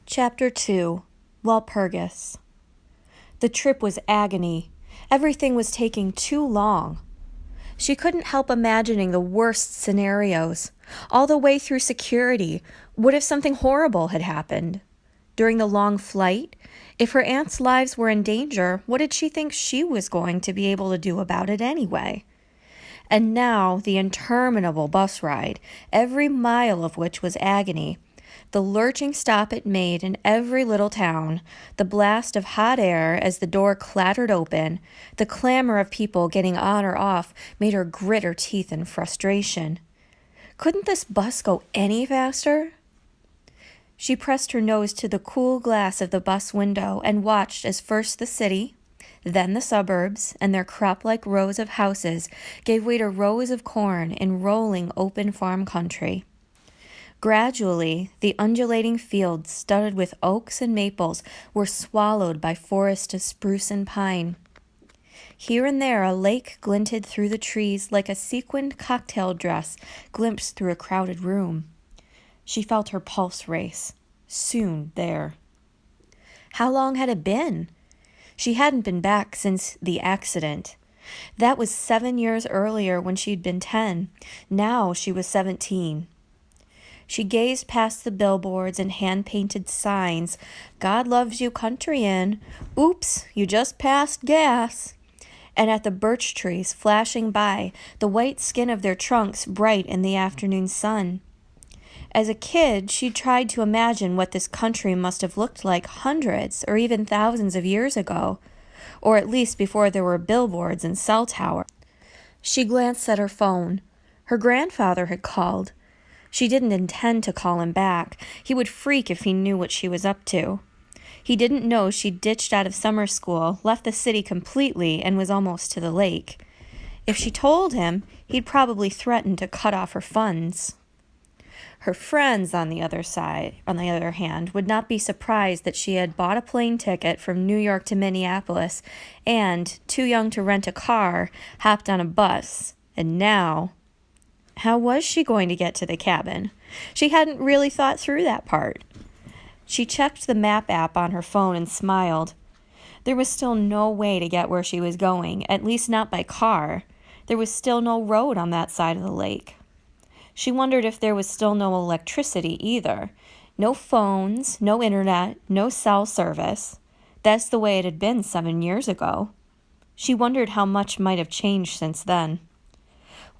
Chapter 2 Walpurgis. The trip was agony. Everything was taking too long. She couldn't help imagining the worst scenarios. All the way through security. What if something horrible had happened? During the long flight, if her aunt's lives were in danger, what did she think she was going to be able to do about it anyway? And now the interminable bus ride, every mile of which was agony. The lurching stop it made in every little town, the blast of hot air as the door clattered open, the clamor of people getting on or off made her grit her teeth in frustration. Couldn't this bus go any faster? She pressed her nose to the cool glass of the bus window and watched as first the city, then the suburbs, and their crop-like rows of houses gave way to rows of corn in rolling open farm country. Gradually, the undulating fields studded with oaks and maples were swallowed by forests of spruce and pine. Here and there a lake glinted through the trees like a sequined cocktail dress glimpsed through a crowded room. She felt her pulse race. Soon there. How long had it been? She hadn't been back since the accident. That was 7 years earlier when she'd been 10. Now she was 17. She gazed past the billboards and hand-painted signs. God loves you, country inn. Oops, you just passed gas. And at the birch trees flashing by, the white skin of their trunks bright in the afternoon sun. As a kid, she tried to imagine what this country must have looked like hundreds or even thousands of years ago, or at least before there were billboards and cell towers. She glanced at her phone. Her grandfather had called. She didn't intend to call him back. He would freak if he knew what she was up to. He didn't know she'd ditched out of summer school, left the city completely, and was almost to the lake. If she told him, he'd probably threaten to cut off her funds. Her friends, on the other hand, would not be surprised that she had bought a plane ticket from New York to Minneapolis and, too young to rent a car, hopped on a bus. And now, how was she going to get to the cabin? She hadn't really thought through that part. She checked the map app on her phone and smiled. There was still no way to get where she was going, at least not by car. There was still no road on that side of the lake. She wondered if there was still no electricity either. No phones, no internet, no cell service. That's the way it had been 7 years ago. She wondered how much might have changed since then.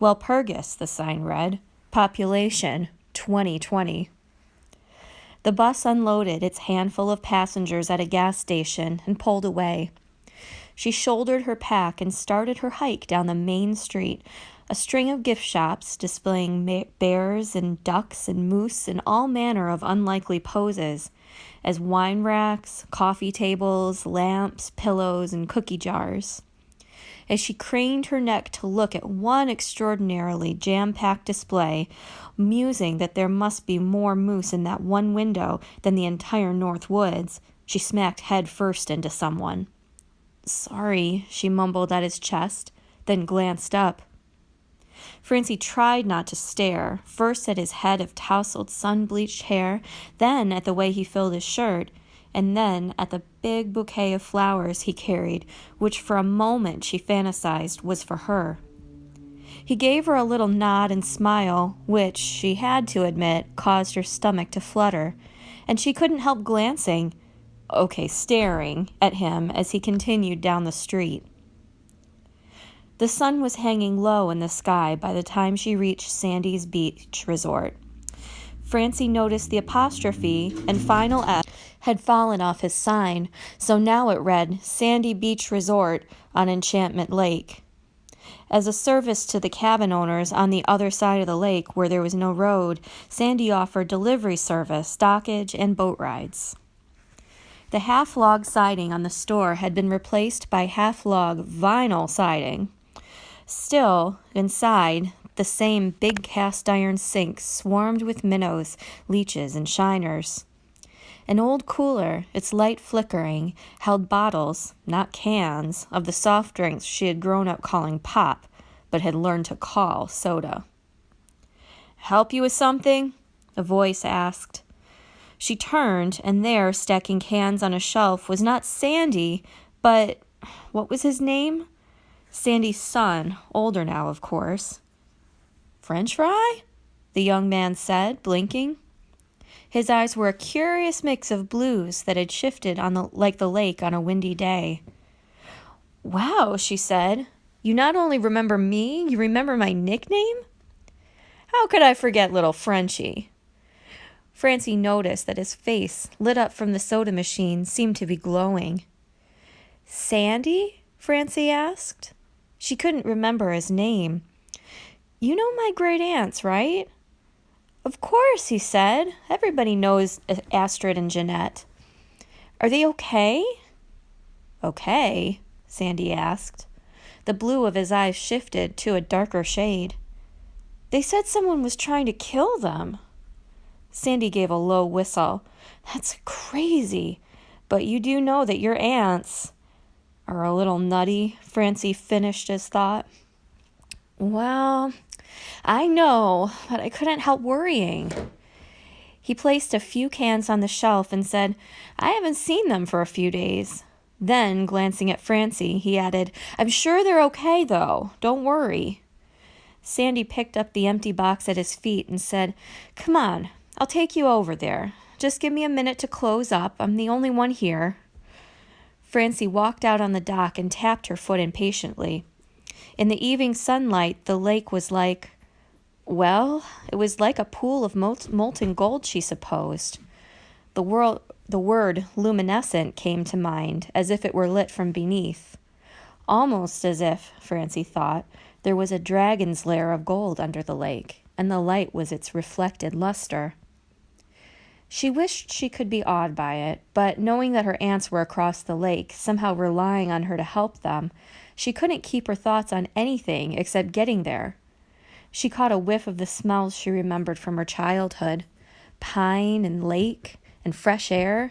Walpurgis, the sign read. Population, 2020. The bus unloaded its handful of passengers at a gas station and pulled away. She shouldered her pack and started her hike down the main street, a string of gift shops displaying bears and ducks and moose in all manner of unlikely poses, as wine racks, coffee tables, lamps, pillows, and cookie jars. As she craned her neck to look at one extraordinarily jam-packed display, musing that there must be more moose in that one window than the entire North Woods, she smacked head first into someone. "Sorry," she mumbled at his chest, then glanced up. Francie tried not to stare, first at his head of tousled, sun-bleached hair, then at the way he filled his shirt, and then at the big bouquet of flowers he carried, which for a moment she fantasized was for her. He gave her a little nod and smile, which, she had to admit, caused her stomach to flutter, and she couldn't help staring at him as he continued down the street. The sun was hanging low in the sky by the time she reached Sandy's Beach Resort. Francie noticed the apostrophe and final S had fallen off his sign, so now it read Sandy Beach Resort on Enchantment Lake. As a service to the cabin owners on the other side of the lake where there was no road, Sandy offered delivery service, dockage, and boat rides. The half-log siding on the store had been replaced by half-log vinyl siding. Still, inside, the same big cast-iron sink swarmed with minnows, leeches, and shiners. An old cooler, its light flickering, held bottles, not cans, of the soft drinks she had grown up calling pop, but had learned to call soda. "Help you with something?" a voice asked. She turned, and there, stacking cans on a shelf, was not Sandy, but what was his name? Sandy's son, older now, of course. French fry? The young man said, blinking. His eyes were a curious mix of blues that had shifted like the lake on a windy day. Wow, she said. You not only remember me, you remember my nickname? How could I forget little Frenchie? Francie noticed that his face, lit up from the soda machine, seemed to be glowing. Sandy? Francie asked. She couldn't remember his name. You know my great aunts, right? Of course, he said. Everybody knows Astrid and Jeanette. Are they okay? Okay, Sandy asked. The blue of his eyes shifted to a darker shade. They said someone was trying to kill them. Sandy gave a low whistle. That's crazy. But you do know that your aunts are a little nutty, Francie finished his thought. Well, I know, but I couldn't help worrying. He placed a few cans on the shelf and said, I haven't seen them for a few days. Then, glancing at Francie, he added, I'm sure they're okay, though. Don't worry. Sandy picked up the empty box at his feet and said, Come on, I'll take you over there. Just give me a minute to close up. I'm the only one here. Francie walked out on the dock and tapped her foot impatiently. In the evening sunlight, the lake was like, well, it was like a pool of molten gold, she supposed. The word luminescent came to mind, as if it were lit from beneath. Almost as if, Francie thought, there was a dragon's lair of gold under the lake, and the light was its reflected luster. She wished she could be awed by it, but knowing that her aunts were across the lake, somehow relying on her to help them, she couldn't keep her thoughts on anything except getting there. She caught a whiff of the smells she remembered from her childhood, pine and lake and fresh air,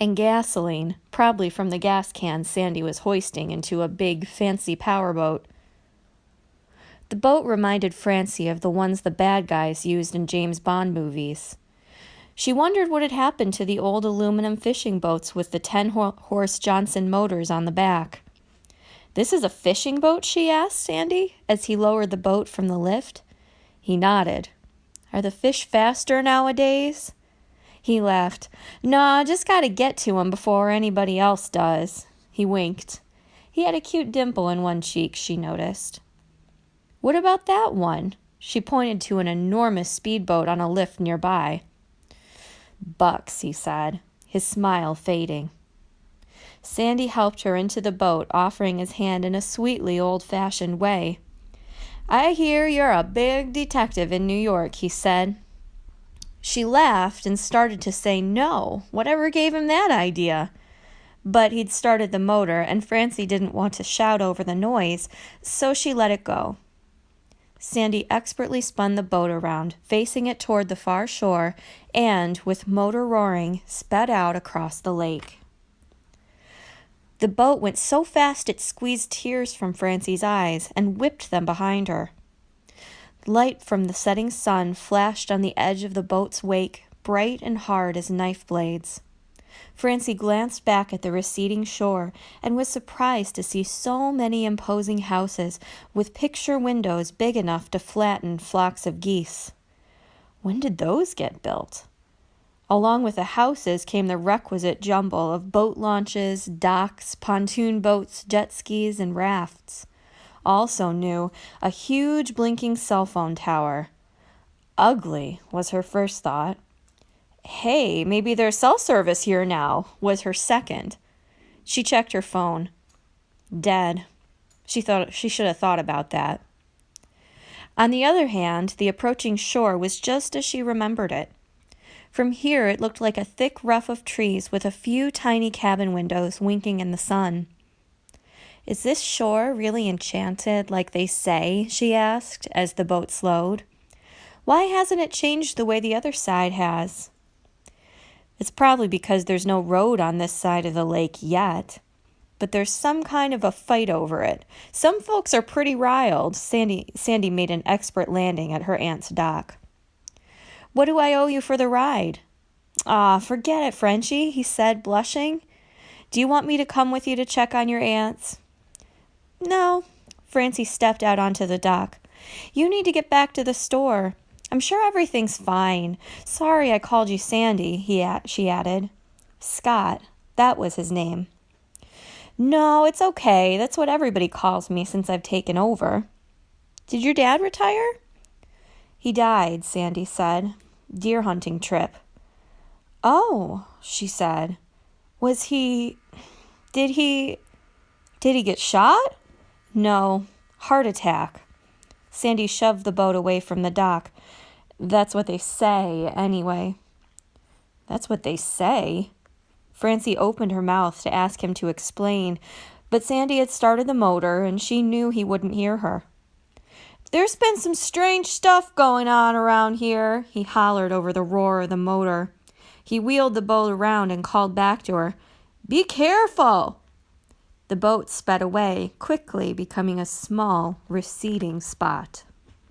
and gasoline, probably from the gas can Sandy was hoisting into a big, fancy powerboat. The boat reminded Francie of the ones the bad guys used in James Bond movies. She wondered what had happened to the old aluminum fishing boats with the 10-horse Johnson motors on the back. This is a fishing boat, she asked Sandy, as he lowered the boat from the lift. He nodded. Are the fish faster nowadays? He laughed. Nah, just gotta get to 'em before anybody else does. He winked. He had a cute dimple in one cheek, she noticed. What about that one? She pointed to an enormous speedboat on a lift nearby. Bucks, he said, his smile fading. Sandy helped her into the boat, offering his hand in a sweetly old-fashioned way. I hear you're a big detective in New York, he said. She laughed and started to say no. Whatever gave him that idea? But he'd started the motor, and Francie didn't want to shout over the noise, so she let it go. Sandy expertly spun the boat around, facing it toward the far shore, and, with motor roaring, sped out across the lake. The boat went so fast it squeezed tears from Francie's eyes and whipped them behind her. Light from the setting sun flashed on the edge of the boat's wake, bright and hard as knife blades. Francie glanced back at the receding shore and was surprised to see so many imposing houses with picture windows big enough to flatten flocks of geese. When did those get built? Along with the houses came the requisite jumble of boat launches, docks, pontoon boats, jet skis, and rafts. Also new, a huge blinking cell phone tower. Ugly, was her first thought. Hey, maybe there's cell service here now, was her second. She checked her phone. Dead. She thought she should have thought about that. On the other hand, the approaching shore was just as she remembered it. From here it looked like a thick ruff of trees with a few tiny cabin windows winking in the sun. Is this shore really enchanted like they say? She asked as the boat slowed. Why hasn't it changed the way the other side has? It's probably because there's no road on this side of the lake yet. But there's some kind of a fight over it. Some folks are pretty riled. Sandy made an expert landing at her aunt's dock. What do I owe you for the ride? Ah, forget it, Frenchie, he said, blushing. Do you want me to come with you to check on your aunts? No. Francie stepped out onto the dock. You need to get back to the store. I'm sure everything's fine. Sorry I called you Sandy, she added. Scott, that was his name. No, it's okay. That's what everybody calls me since I've taken over. Did your dad retire? He died, Sandy said. Deer hunting trip. Oh, she said. Was he... Did he get shot? No, heart attack. Sandy shoved the boat away from the dock. That's what they say, anyway. That's what they say? Francie opened her mouth to ask him to explain, but Sandy had started the motor, and she knew he wouldn't hear her. There's been some strange stuff going on around here, he hollered over the roar of the motor. He wheeled the boat around and called back to her, Be careful! The boat sped away, quickly becoming a small, receding spot.